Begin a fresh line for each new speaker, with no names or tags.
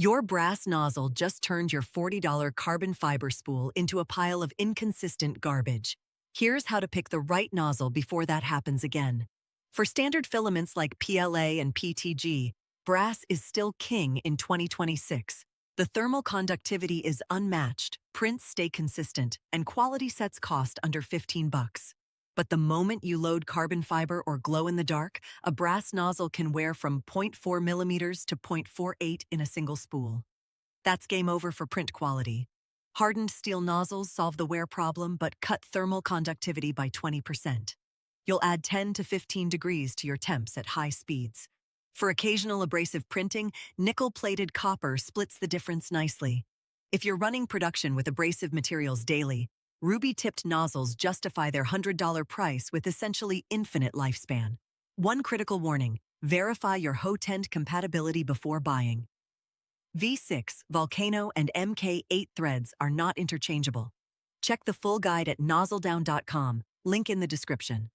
Your brass nozzle just turned your $40 carbon fiber spool into a pile of inconsistent garbage. Here's how to pick the right nozzle before that happens again. For standard filaments like PLA and PETG, brass is still king in 2026. The thermal conductivity is unmatched, prints stay consistent, and quality sets cost under 15 bucks. But the moment you load carbon fiber or glow in the dark, a brass nozzle can wear from 0.4 millimeters to 0.48 in a single spool. That's game over for print quality. Hardened steel nozzles solve the wear problem but cut thermal conductivity by 20%. You'll add 10 to 15 degrees to your temps at high speeds. For occasional abrasive printing, nickel-plated copper splits the difference nicely. If you're running production with abrasive materials daily, ruby-tipped nozzles justify their $100 price with essentially infinite lifespan. One critical warning: verify your Hardened compatibility before buying. V6, Volcano, and MK8 threads are not interchangeable. Check the full guide at NozzleDown.com, link in the description.